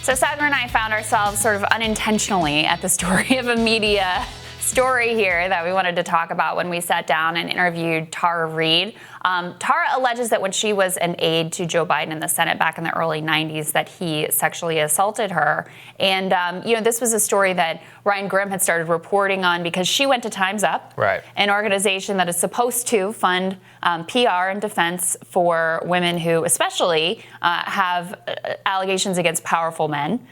So Saagar and I found ourselves sort of unintentionally at the story of a media story here that we wanted to talk about when we sat down and interviewed Tara Reade. Tara alleges that when she was an aide to Joe Biden in the Senate back in the early 90s that he sexually assaulted her. And, this was a story that Ryan Grimm had started reporting on because she went to Time's Up, right, an organization that is supposed to fund PR and defense for women who especially have allegations against powerful men.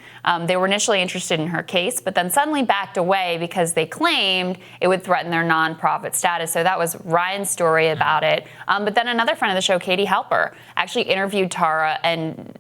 They were initially interested in her case, but then suddenly backed away because they claimed it would threaten their nonprofit status. So that was Ryan's story about it. But then another friend of the show, Katie Halper, actually interviewed Tara and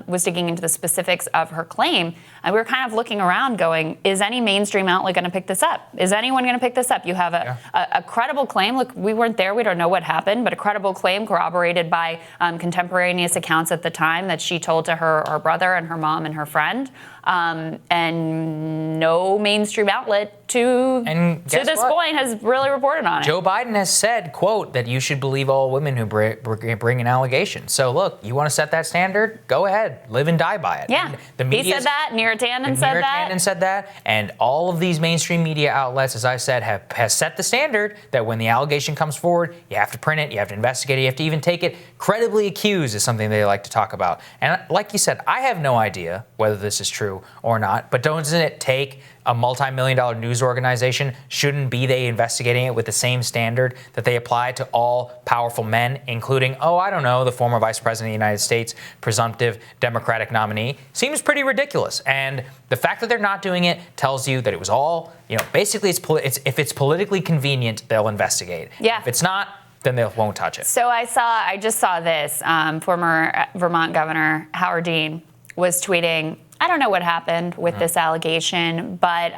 was digging into the specifics of her claim. And we were kind of looking around going, is any mainstream outlet going to pick this up? Is anyone going to pick this up? You have a credible claim. Look, we weren't there. We don't know what happened, but a credible claim corroborated by contemporaneous accounts at the time that she told to her brother and her mom and her friend. And no mainstream outlet to this point has really reported on it. Joe Biden has said, quote, that you should believe all women who bring an allegation. So look, you want to set that standard? Go ahead, live and die by it. Yeah, he said that. Neera Tanden said that. And all of these mainstream media outlets, as I said, has set the standard that when the allegation comes forward, you have to print it, you have to investigate it, you have to even take it. Credibly accused is something they like to talk about. And like you said, I have no idea whether this is true or not, but doesn't it take a multi-million-dollar news organization? Shouldn't be they investigating it with the same standard that they apply to all powerful men, including, the former vice president of the United States, presumptive Democratic nominee? Seems pretty ridiculous. And the fact that they're not doing it tells you that it was all, basically if it's politically convenient, they'll investigate. Yeah. If it's not, then they won't touch it. So I just saw this. Former Vermont Governor Howard Dean was tweeting, I don't know what happened with this allegation, but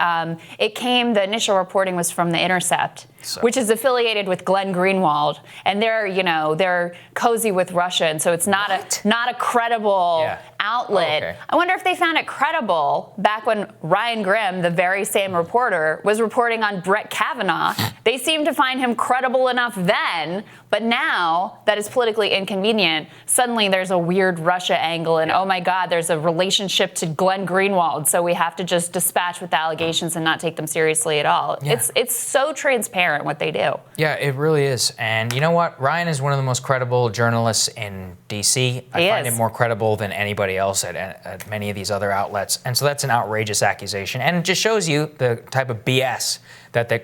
the initial reporting was from The Intercept, which is affiliated with Glenn Greenwald, and they're cozy with Russia, and so it's not a credible outlet. Okay. I wonder if they found it credible back when Ryan Grimm, the very same reporter, was reporting on Brett Kavanaugh. They seemed to find him credible enough then, but now that it's politically inconvenient, suddenly there's a weird Russia angle, and oh my God, there's a relationship to Glenn Greenwald, so we have to just dispatch with allegations and not take them seriously at all. Yeah. It's so transparent what they do. Yeah, it really is. And you know what? Ryan is one of the most credible journalists in D.C. I find him more credible than anybody else at many of these other outlets. And so that's an outrageous accusation. And it just shows you the type of BS that they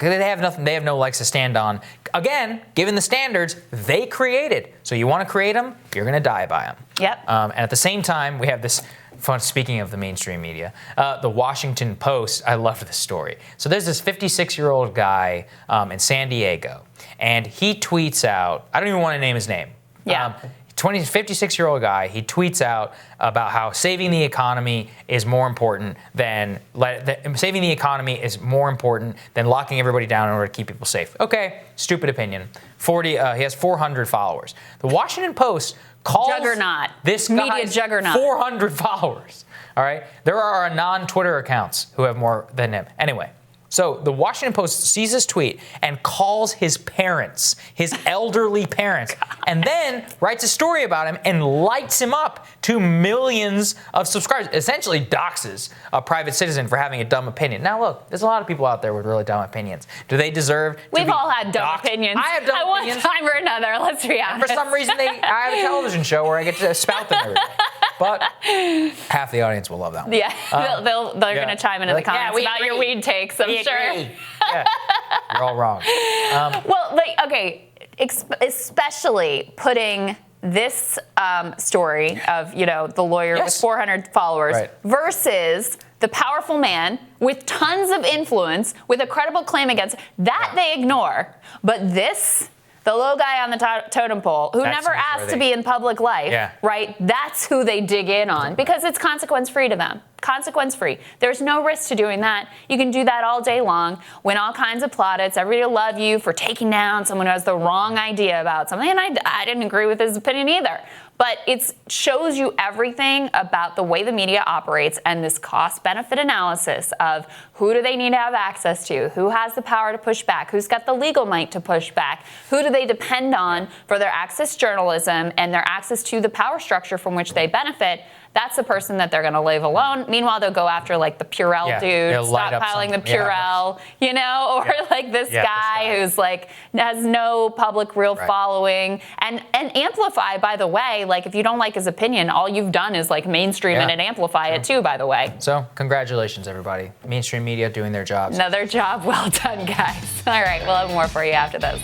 have no legs to stand on. Again, given the standards they created. So you want to create them, you're going to die by them. Yep. And at the same time, we have this fun, speaking of the mainstream media, the Washington Post, I loved this story. So there's this 56-year-old guy in San Diego, and he tweets out, I don't even want to name his name. Yeah. 56-year-old guy, he tweets out about how saving the economy is more important than locking everybody down in order to keep people safe. Okay, stupid opinion. He has 400 followers. The Washington Post calls this guy media juggernaut 400 followers. All right, there are non-Twitter accounts who have more than him. Anyway. So the Washington Post sees this tweet and calls his parents, his elderly parents, and then writes a story about him and lights him up to millions of subscribers, essentially doxes a private citizen for having a dumb opinion. Now, look, there's a lot of people out there with really dumb opinions. Do they deserve to We've be all had dumb doxed? opinions. I have dumb opinions. At one time or another, let's be honest. And for some reason, I have a television show where I get to spout them every day. But half the audience will love that one. Yeah, they're going to chime into the comments about your weed takes, I'm sure. Yeah, you're all wrong. Especially putting this story of, the lawyer with 400 followers versus the powerful man with tons of influence with a credible claim against that they ignore. But this, the low guy on the totem pole who never asked to be in public life, right? That's who they dig in on because it's consequence-free to them. Consequence-free. There's no risk to doing that. You can do that all day long, win all kinds of plaudits. Everybody will love you for taking down someone who has the wrong idea about something. And I didn't agree with his opinion either. But it shows you everything about the way the media operates and this cost-benefit analysis of who do they need to have access to, who has the power to push back, who's got the legal might to push back, who do they depend on for their access to journalism and their access to the power structure from which they benefit. that's the person that they're going to leave alone. Meanwhile, they'll go after like the Purell dude, stockpiling the Purell, or like this guy who's like has no public real following, and amplify. By the way, like if you don't like his opinion, all you've done is like mainstream it and amplify it too. By the way, so congratulations, everybody. Mainstream media doing their jobs. Another job well done, guys. All right, we'll have more for you after this.